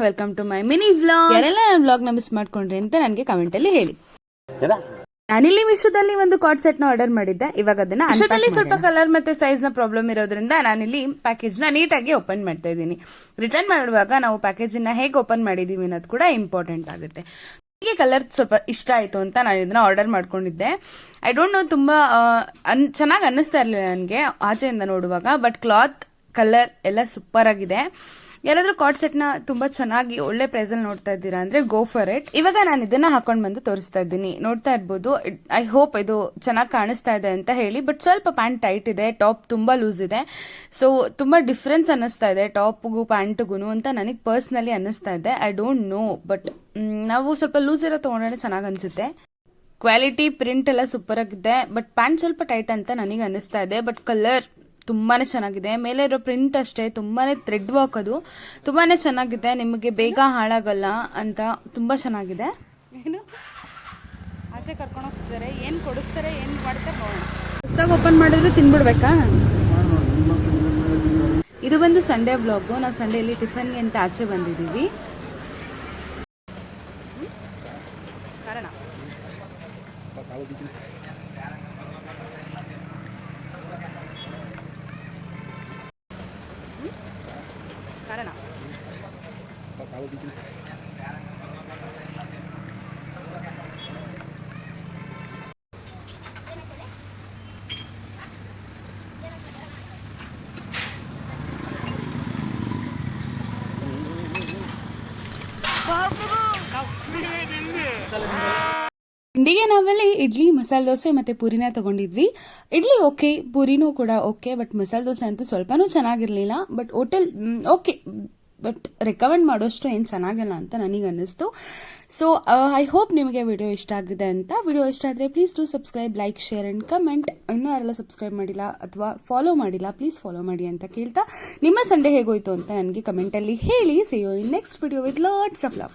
Welcome to my mini vlog. ಯಾರೆಲ್ಲ ನನ್ನ vlog ನ ಮಿಸ್ ಮಾಡ್ಕೊಂಡ್ರಿ ಅಂತ ನನಗೆ ಕಮೆಂಟ್ ಅಲ್ಲಿ ಹೇಳಿ. ನಾನಿಲ್ಲಿ ಮಿಶೋದಲ್ಲಿ ಒಂದು ಕಾರ್ಡ್ ಸೆಟ್ ನ ಆರ್ಡರ್ ಮಾಡಿದ್ದೆ. ಇವಾಗ ಅದನ್ನ ಮಿಶೋದಲ್ಲಿ ಸ್ವಲ್ಪ ಕಲರ್ ಮತ್ತೆ ಸೈಜ್ ನ ಪ್ರಾಬ್ಲಮ್ ಇರೋದ್ರಿಂದ ನಾನಿಲ್ಲಿ ಪ್ಯಾಕೇಜ್ ನ ನೀಟಾಗಿ ಓಪನ್ ಮಾಡ್ತಾ ಇದ್ದೀನಿ. ರಿಟರ್ನ್ ಮಾಡುವಾಗ ನಾವು ಪ್ಯಾಕೇಜ್ ನ ಹೇಗೆ ಓಪನ್ ಮಾಡಿದೀವಿ ಅನ್ನೋದು ಕೂಡ ಇಂಪಾರ್ಟೆಂಟ್ ಆಗುತ್ತೆ. ಹೀಗೆ ಕಲರ್ ಸ್ವಲ್ಪ ಇಷ್ಟ ಆಯ್ತು ಅಂತ ನಾನು ಇದನ್ನ ಆರ್ಡರ್ ಮಾಡ್ಕೊಂಡಿದ್ದೆ. ಐ ಡೋಂಟ್ ನೋ, ತುಂಬಾ ಚೆನ್ನಾಗಿ ಅನ್ನಿಸ್ತಾ ಇರಲಿಲ್ಲ ನನಗೆ ಆಚೆಯಿಂದ ನೋಡುವಾಗ. ಬಟ್ ಕ್ಲಾತ್, ಕಲರ್ ಎಲ್ಲ ಸೂಪರ್ ಆಗಿದೆ. ಯಾರಾದ್ರೂ ಕಾರ್ಡ್ ಸೆಟ್ ನ ತುಂಬಾ ಚೆನ್ನಾಗಿ ಒಳ್ಳೆ ಪ್ರೈಸ್ ಅಲ್ಲಿ ನೋಡ್ತಾ ಇದ್ದೀರಾ ಅಂದ್ರೆ ಗೋ ಫಾರ್ ಇಟ್. ಇವಾಗ ನಾನು ಇದನ್ನ ಹಾಕೊಂಡ್ ಬಂದು ತೋರಿಸ್ತಾ ಇದ್ದೀನಿ. ನೋಡ್ತಾ ಇರ್ಬೋದು. ಐ ಹೋಪ್ ಇದು ಚೆನ್ನಾಗಿ ಕಾಣಿಸ್ತಾ ಇದೆ ಅಂತ ಹೇಳಿ. ಬಟ್ ಸ್ವಲ್ಪ ಪ್ಯಾಂಟ್ ಟೈಟ್ ಇದೆ, ಟಾಪ್ ತುಂಬಾ ಲೂಸ್ ಇದೆ. ಸೊ ತುಂಬಾ ಡಿಫ್ರೆನ್ಸ್ ಅನ್ನಿಸ್ತಾ ಇದೆ ಟಾಪ್ಗೂ ಪ್ಯಾಂಟ್ಗೂ ಅಂತ ನನಗೆ ಪರ್ಸನಲಿ ಅನ್ನಿಸ್ತಾ ಇದೆ. ಐ ಡೋಂಟ್ ನೋ, ಬಟ್ ನಾವು ಸ್ವಲ್ಪ ಲೂಸ್ ಇರೋ ತಗೊಂಡ್ರೆ ಚೆನ್ನಾಗಿ ಅನ್ಸುತ್ತೆ. ಕ್ವಾಲಿಟಿ, ಪ್ರಿಂಟ್ ಎಲ್ಲ ಸೂಪರ್ ಆಗಿದೆ. ಬಟ್ ಪ್ಯಾಂಟ್ ಸ್ವಲ್ಪ ಟೈಟ್ ಅಂತ ನನಗೆ ಅನ್ನಿಸ್ತಾ ಇದೆ. ಬಟ್ ಕಲರ್ ತುಂಬಾನೇ ಚೆನ್ನಾಗಿದೆ. ಮೇಲೆ ಇರೋ ಪ್ರಿಂಟ್ ಅಷ್ಟೇ, ತುಂಬಾನೇ ಥ್ರೆಡ್ ವರ್ಕ್, ಅದು ತುಂಬಾನೇ ಚೆನ್ನಾಗಿದೆ. ನಿಮಗೆ ಬೇಗ ಹಾಳಾಗಲ್ಲ ಅಂತ ತುಂಬಾ ಚೆನ್ನಾಗಿದೆ. ಏನು ಆಚೆ ಕರ್ಕೊಂಡು ಹೋಗ್ತಿದ್ದಾರೆ, ಏನ್ ಕೊಡಿಸ್ತಾರೆ, ಏನ್ ಮಾಡ್ತಾರೆ ನೋಡೋಣ. ಹೊಸದಾಗಿ ಓಪನ್ ಮಾಡಿದ್ರೆ ತಿನ್ಬಿಡ್ಬೇಕಾ? ಇದು ಬಂದು ಸಂಡೇ ವ್ಲಾಗ್. ನಾವು ಸಂಡೇಲಿ ಟಿಫನ್ಗೆ ಅಂತ ಆಚೆ ಬಂದಿದ್ದೀವಿ. ಕಾರಣ ಕಾರಣ ತಿಂಡಿಗೆ ನಾವಲ್ಲಿ ಇಡ್ಲಿ, ಮಸಾಲೆ ದೋಸೆ ಮತ್ತೆ ಪೂರಿನ ತಗೊಂಡಿದ್ವಿ. ಇಡ್ಲಿ ಓಕೆ, ಪೂರಿನೂ ಕೂಡ ಓಕೆ. ಬಟ್ ಮಸಾಲೆ ದೋಸೆ ಅಂತೂ ಸ್ವಲ್ಪನೂ ಚೆನ್ನಾಗಿರ್ಲಿಲ್ಲ. But hotel okay, but recommend ಮಾಡೋಷ್ಟು ಏನು ಚೆನ್ನಾಗಿಲ್ಲ ಅಂತ ನನಗೆ ಅನ್ನಿಸ್ತು. ಸೊ ಐ ಹೋಪ್ ನಿಮಗೆ ವಿಡಿಯೋ ಇಷ್ಟ ಆಗಿದೆ ಅಂತ. ವಿಡಿಯೋ ಇಷ್ಟ ಆದರೆ please do subscribe, like, share and comment. ಇನ್ನೂ ಯಾರೆಲ್ಲ ಸಬ್ಸ್ಕ್ರೈಬ್ ಮಾಡಿಲ್ಲ ಅಥವಾ ಫಾಲೋ ಮಾಡಿಲ್ಲ, ಪ್ಲೀಸ್ ಫಾಲೋ ಮಾಡಿ ಅಂತ ಕೇಳ್ತಾ, ನಿಮ್ಮ ಸಂಡೇ ಹೇಗೋಯ್ತು ಅಂತ ನನಗೆ ಕಮೆಂಟಲ್ಲಿ ಹೇಳಿ. See you in next video with lots of love.